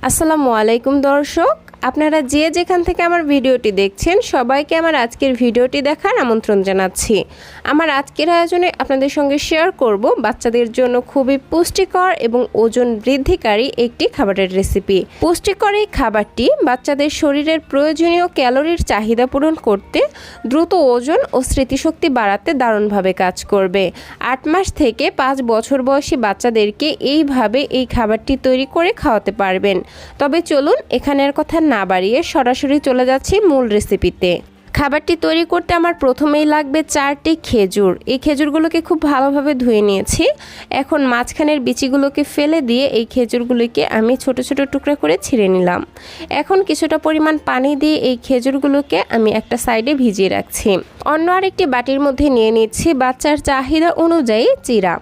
আসসালামু আলাইকুম দর্শক, আপনারা যে যেখান থেকে আমার ভিডিওটি দেখছেন সবাইকে আমার আজকের ভিডিওটি দেখার আমন্ত্রণ জানাচ্ছি। আমার আজকের আয়োজনে আপনাদের সঙ্গে শেয়ার করব বাচ্চাদের জন্য খুবই পুষ্টিকর এবং ওজন বৃদ্ধিকারী একটি খাবারের রেসিপি। পুষ্টিকর এই খাবারটি বাচ্চাদের শরীরের প্রয়োজনীয় ক্যালোরির চাহিদা পূরণ করতে, দ্রুত ওজন ও স্মৃতিশক্তি বাড়াতে দারুণভাবে কাজ করবে। 8 মাস থেকে 5 বছর বয়সী বাচ্চাদেরকে এইভাবে এই খাবারটি তৈরি করে খাওয়াতে পারবেন। তবে চলুন এখানের কথা না বাড়িয়ে সরাসরি চলে যাচ্ছি মূল রেসিপিতে। খাবারটি তৈরি করতে আমার প্রথমেই লাগবে 4টি খেজুর। এই খেজুরগুলোকে খুব ভালোভাবে ধুয়ে নিয়েছি। এখন মাঝখানের বিচিগুলোকে ফেলে দিয়ে এই খেজুরগুলোকে আমি ছোট ছোট টুকরা করে ছিঁড়ে নিলাম। এখন কিছুটা পরিমাণ পানি দিয়ে এই খেজুরগুলোকে আমি একটা সাইডে ভিজিয়ে রাখছি। অন্য আরেকটি বাটির মধ্যে নিয়ে নিচ্ছি বাচ্চার চাহিদা অনুযায়ী চিরা।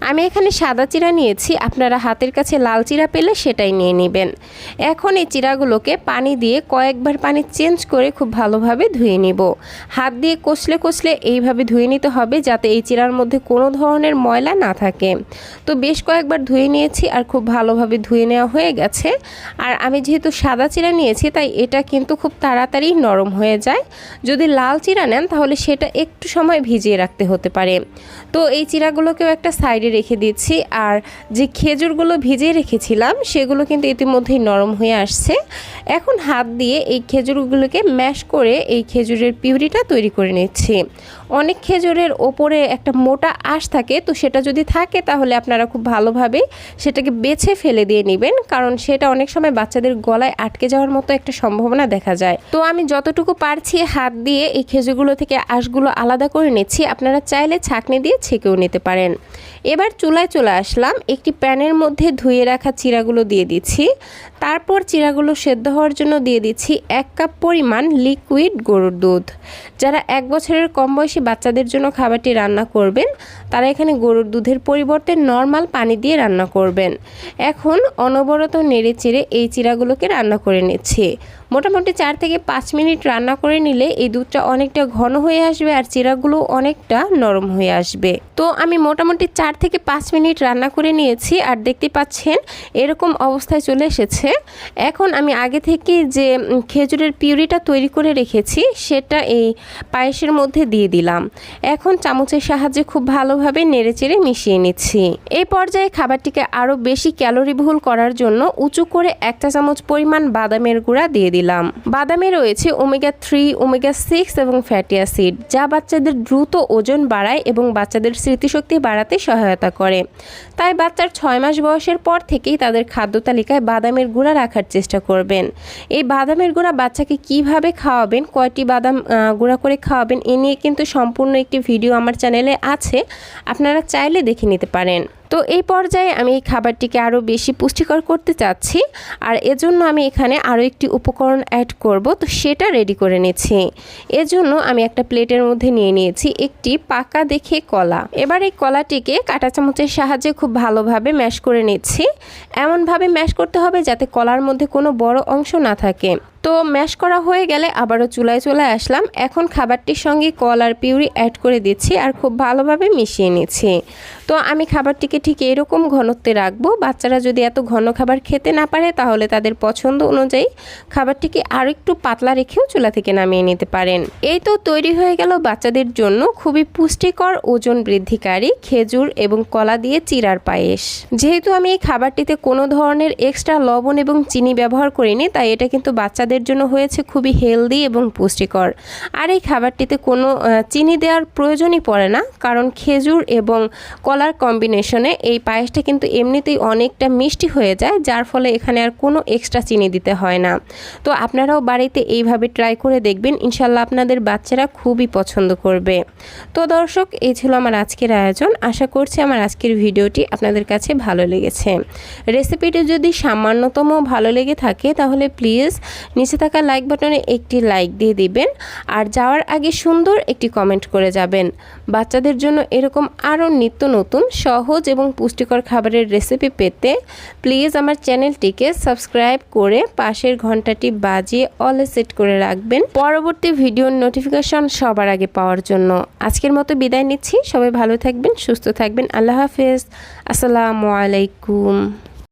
আমি এখানে সাদা চিরা নিয়েছি, আপনারা হাতের কাছে লাল চিরা পেলে সেটাই নিয়ে নেবেন। এখন এই চিরাগুলোকে পানি দিয়ে কয়েকবার পানি চেঞ্জ করে খুব ভালোভাবে ধুয়ে নিব। হাত দিয়ে কষলে কষলে এইভাবে ধুয়ে নিতে হবে যাতে এই চিরার মধ্যে কোনো ধরনের ময়লা না থাকে। তো বেশ কয়েকবার ধুয়ে নিয়েছি আর খুব ভালোভাবে ধুয়ে নেওয়া হয়ে গেছে। আর আমি যেহেতু সাদা চিরা নিয়েছি তাই এটা কিন্তু খুব তাড়াতাড়ি নরম হয়ে যায়। যদি লাল চিরা নেন তাহলে সেটা একটু সময় ভিজিয়ে রাখতে হতে পারে। তো এই চিরাগুলোকেও একটা সাইডে রেখে দিচ্ছি। আর যে খেজুরগুলো ভিজিয়ে রেখেছিলাম সেগুলো কিন্তু ইতিমধ্যেই নরম হয়ে আসছে। এখন হাত দিয়ে এই খেজুরগুলোকে ম্যাশ করে এই খেজুরের পিউরিটা তৈরি করে নিচ্ছি। অনেক খেজুরের ওপরে একটা মোটা আঁশ থাকে, তো সেটা যদি থাকে তাহলে আপনারা খুব ভালোভাবে সেটাকে বেছে ফেলে দিয়ে নেবেন, কারণ সেটা অনেক সময় বাচ্চাদের গলায় আটকে যাওয়ার মতো একটা সম্ভাবনা দেখা যায়। তো আমি যতটুকু পারছি হাত দিয়ে এই খেজুরগুলো থেকে আঁশগুলো আলাদা করে নিচ্ছি। আপনারা চাইলে ছাঁকনি দিয়ে ছেঁকেও নিতে পারেন। এবার চুলায় চলে আসলাম। একটি প্যানের মধ্যে ধুয়ে রাখা চিরাগুলো দিয়ে দিচ্ছি। তারপর চিরাগুলো সেদ্ধ হওয়ার জন্য দিয়ে দিচ্ছি 1 কাপ পরিমাণ লিকুইড গরুর দুধ। যারা 1 বছরের কম বয়সী বাচ্চাদের জন্য খাবারটি রান্না করবেন তারা এখানে গরুর দুধের পরিবর্তে নর্মাল পানি দিয়ে রান্না করবেন। এখন অনবরত নেড়ে চেড়ে এই চিরাগুলোকে রান্না করে নিচ্ছি। মোটামুটি 4 থেকে 5 মিনিট রান্না করে নিলে এই দুধটা অনেকটা ঘন হয়ে আসবে আর চিরাগুলো অনেকটা নরম হয়ে আসবে। তো আমি মোটামুটি 4 থেকে 5 মিনিট রান্না করে নিয়েছি আর দেখতে পাচ্ছেন এরকম অবস্থায় চলে এসেছে। এখন আমি আগে থেকে যে খেজুরের পিউরিটা তৈরি করে রেখেছি সেটা এই পায়েসের মধ্যে দিয়ে দিলাম। এখন চামচের সাহায্যে খুব ভালোভাবে নেড়েচেড়ে মিশিয়ে নিচ্ছি। এই পর্যায়ে খাবারটিকে আরও বেশি ক্যালোরিবহুল করার জন্য উঁচু করে 1 চা চামচ পরিমাণ বাদামের গুঁড়া দিয়ে দিলাম। বাদামে রয়েছে ওমেগা 3, ওমেগা 6 এবং ফ্যাটি অ্যাসিড, যা বাচ্চাদের দ্রুত ওজন বাড়ায় এবং বাচ্চাদের স্মৃতিশক্তি বাড়াতে সহায়তা করে। তাই বাচ্চার 6 মাস বয়সের পর থেকেই তাদের খাদ্য তালিকায় বাদামের গুঁড়া রাখার চেষ্টা করবেন। এই বাদামের গুঁড়া বাচ্চাকে কিভাবে খাওয়াবেন, কয়টি বাদাম গুঁড়া করে খাওয়াবেন এ নিয়ে কিন্তু সম্পূর্ণ একটি ভিডিও আমার চ্যানেলে আছে, আপনারা চাইলে দেখে নিতে পারেন। তো এই পর্যায়ে আমি এই খাবারটিকে আরও বেশি পুষ্টিকর করতে চাচ্ছি আর এজন্য আমি এখানে আরও একটি উপকরণ অ্যাড করব। তো সেটা রেডি করে নিচ্ছি। এজন্য আমি একটা প্লেটের মধ্যে নিয়ে নিয়েছি একটি পাকা দেখে কলা। এবার এই কলাটিকে কাঁটা চামচের সাহায্যে খুব ভালোভাবে ম্যাশ করে নিচ্ছি। এমনভাবে ম্যাশ করতে হবে যাতে কলার মধ্যে কোনো বড় অংশ না থাকে। তো ম্যাশ করা হয়ে গেলে আবারও চুলায় চলে আসলাম। এখন খাবারটির সঙ্গে কলার পিউরি অ্যাড করে দিচ্ছি আর খুব ভালোভাবে মিশিয়ে নিচ্ছি। তো আমি খাবারটিকে ঠিক এরকম ঘনত্বে রাখবো। বাচ্চারা যদি এত ঘন খাবার খেতে না পারে তাহলে তাদের পছন্দ অনুযায়ী খাবারটিকে আরও একটু পাতলা রেখেও চুলা থেকে নামিয়ে নিতে পারেন। এই তো তৈরি হয়ে গেল বাচ্চাদের জন্য খুবই পুষ্টিকর ওজন বৃদ্ধিকারী খেজুর এবং কলা দিয়ে চিরার পায়েস। যেহেতু আমি এই খাবারটিতে কোনো ধরনের এক্সট্রা লবণ এবং চিনি ব্যবহার করিনি তাই এটা কিন্তু বাচ্চাদের জন্য হয়েছে খুবই হেলদি এবং পুষ্টিকর। আর এই খাবারটিতে কোনো চিনি দেওয়ার প্রয়োজনই পড়ে না, কারণ খেজুর এবং কলার কম্বিনেশনে এই পায়েসটা কিন্তু এমনিতেই অনেকটা মিষ্টি হয়ে যায়, যার ফলে এখানে আর কোনো এক্সট্রা চিনি দিতে হয় না। তো আপনারাও বাড়িতে এইভাবে ট্রাই করে দেখবেন, ইনশাল্লাহ আপনাদের বাচ্চারা খুবই পছন্দ করবে। তো দর্শক, এই ছিল আমার আজকের আয়োজন। আশা করছি আমার আজকের ভিডিওটি আপনাদের কাছে ভালো লেগেছে। রেসিপিটি যদি সামান্যতম ভালো লেগে থাকে তাহলে প্লিজ নিচে থাকা লাইক বাটনে একটি লাইক দিয়ে দিবেন আর যাওয়ার আগে সুন্দর একটি কমেন্ট করে যাবেন। বাচ্চাদের জন্য এরকম আরও নিত্য নতুন সহজ এবং পুষ্টিকর খাবারের রেসিপি পেতে প্লিজ আমার চ্যানেলটিকে সাবস্ক্রাইব করে পাশের ঘন্টাটি বাজিয়ে অল সেট করে রাখবেন পরবর্তী ভিডিওর নোটিফিকেশন সবার আগে পাওয়ার জন্য। আজকের মতো বিদায় নিচ্ছি। সবাই ভালো থাকবেন, সুস্থ থাকবেন। আল্লাহ হাফেজ। আসসালামু আলাইকুম।